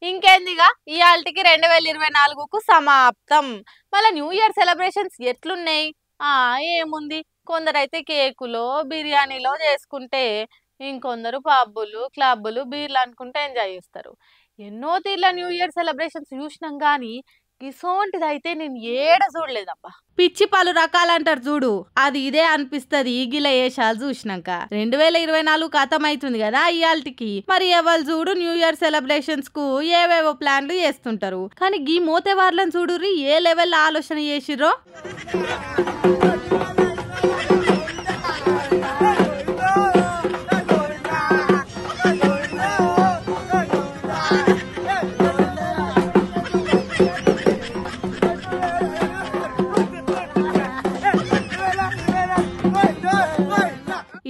ఇంకేందిగా ఇయాల్టికి 2024కు సమాప్తం. మళ్ళా new year celebrations ఎట్లున్నాయి? ఆ ఏముంది, కొందరైతే కేకులో బిర్యానీలో చేసుకుంటే, ఇంకొందరు పబ్బులు క్లబ్బులు బీర్లు అనుకుంటే ఎంజాయ్ చేస్తారు. ఎన్నో తీర్ల న్యూ ఇయర్ సెలబ్రేషన్స్ చూసినాం కానీ ఇసోంటిదైతే నేను ఏడ చూడలేదబ్బా. పిచ్చి పలు రకాలంటారు చూడు, అది ఇదే అనిపిస్తుంది గిల ఏషాలు చూసినాక. 2024 ఖతం అవుతుంది కదా ఇయాల్టికి. మరి ఎవరు చూడు న్యూ ఇయర్ సెలబ్రేషన్స్ కు ఏవేవో ప్లాన్లు చేస్తుంటారు. కానీ గీ మోతే వాళ్ళని చూడుర్రి ఏ లెవెల్ ఆలోచన చేసిర్రో.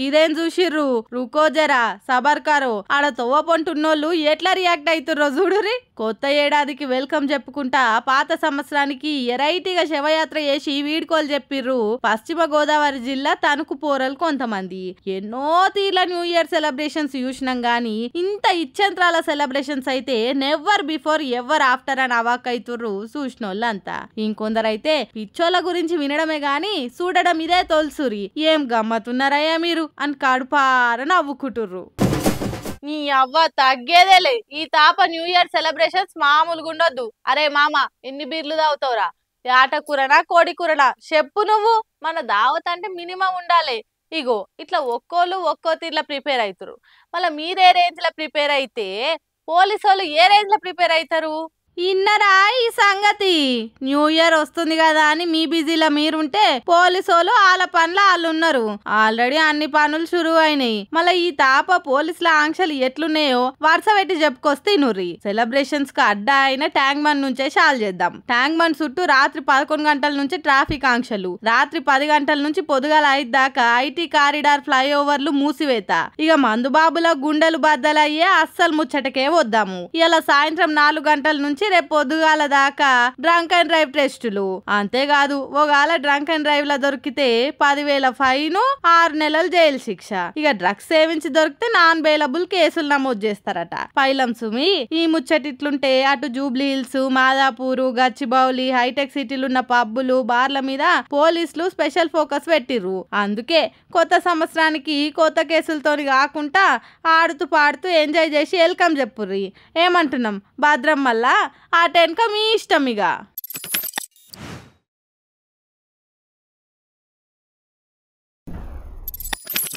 ఇదేం చూసిర్రు, రుకో జరా సబర్ కారో. ఆడ తొవ్వ పొంటున్నోళ్ళు ఎట్లా రియాక్ట్ అవుతుర్రో చూడురి. కొత్త ఏడాదికి వెల్కమ్ చెప్పుకుంటా పాత సంవత్సరానికి ఎరైటీగా శవయాత్ర చేసి వీడ్కోలు చెప్పిర్రు పశ్చిమ గోదావరి జిల్లా తణుకు పోరలు కొంతమంది. ఎన్నో తీర్ల న్యూ ఇయర్ సెలబ్రేషన్స్ చూసినాం గానీ ఇంత ఇచ్చంత్రాల సెలబ్రేషన్స్ అయితే నెవర్ బిఫోర్ ఎవర్ ఆఫ్టర్ అని అవాక్ అవుతుర్రు చూసినోళ్ళంతా. ఇంకొందరైతే పిచ్చోళ్ళ గురించి వినడమే గాని చూడడం ఇదే తొలుసురి. ఏం గమ్మతున్నారయ్యా మీరు అని కడుపార నవ్వుకుంటుర్రు. నీ అవ్వ తగ్గేదేలే ఈ తాప న్యూ ఇయర్ సెలబ్రేషన్స్ మామూలుగా ఉండొద్దు. అరే మామ ఎన్ని బీర్లు తాగుతావురా? ఆట కూరనా కోడి కూరనా చెప్పు నువ్వు. మన దావత్ అంటే మినిమం ఉండాలి. ఇగో ఇట్లా ఒక్కోళ్ళు ఒక్కో తీర్ల ప్రిపేర్ అవుతారు. మళ్ళీ మీరే రేంజ్ లో ప్రిపేర్ అయితే పోలీసు వాళ్ళు ఏ రేంజ్ లో ప్రిపేర్ అవుతారు? ఇన్నరా ఈ సంగతి. న్యూ ఇయర్ వస్తుంది కదా అని మీ బిజీలో మీరుంటే పోలీసోళ్ళు వాళ్ళ పనులు వాళ్ళు ఉన్నారు. ఆల్రెడీ అన్ని పనులు షురు అయినాయి. మళ్ళీ ఈ తాప పోలీసుల ఆంక్షలు ఎట్లున్నాయో వరుస పెట్టి చెప్పుకొస్తే నుర్రి. సెలబ్రేషన్స్ కు అడ్డా అయిన ట్యాంక్ బండ్ నుంచే షాల్ చేద్దాం. ట్యాంక్ బండ్ చుట్టూ రాత్రి 11 గంటల నుంచి ట్రాఫిక్ ఆంక్షలు, రాత్రి 10 గంటల నుంచి పొద్దుగాల 5 దాకా ఐటీ కారిడార్ ఫ్లైఓవర్లు మూసివేత. ఇక మందుబాబుల గుండెలు బద్దలయ్యే అస్సలు ముచ్చటకే వద్దాము. ఇలా సాయంత్రం 4 గంటల నుంచి రేపు పొద్దుగాల దాకా డ్రంక్ అండ్ డ్రైవ్ టెస్టులు. అంతేకాదు ఒకవేళ డ్రంక్ అండ్ డ్రైవ్ ల దొరికితే 10,000 ఫైన్, 6 నెలలు జైలు శిక్ష. ఇక డ్రగ్స్ సేవించి దొరికితే నాన్ బెయిలబుల్ కేసులు నమోదు చేస్తారట. పైలం సుమి ఈ ముచ్చటిట్లుంటే అటు జూబ్లీ హిల్స్, మాదాపూరు, గచ్చిబౌలి, హైటెక్ సిటీలు ఉన్న పబ్బులు బార్ల మీద పోలీసులు స్పెషల్ ఫోకస్ పెట్టిర్రు. అందుకే కొత్త సంవత్సరానికి కొత్త కేసులతోని కాకుండా ఆడుతూ పాడుతూ ఎంజాయ్ చేసి వెల్కమ్ చెప్పుర్రి. ఏమంటున్నాం భద్రం మళ్ళా ఆ టెన్క మీ ఇష్టం ఇక.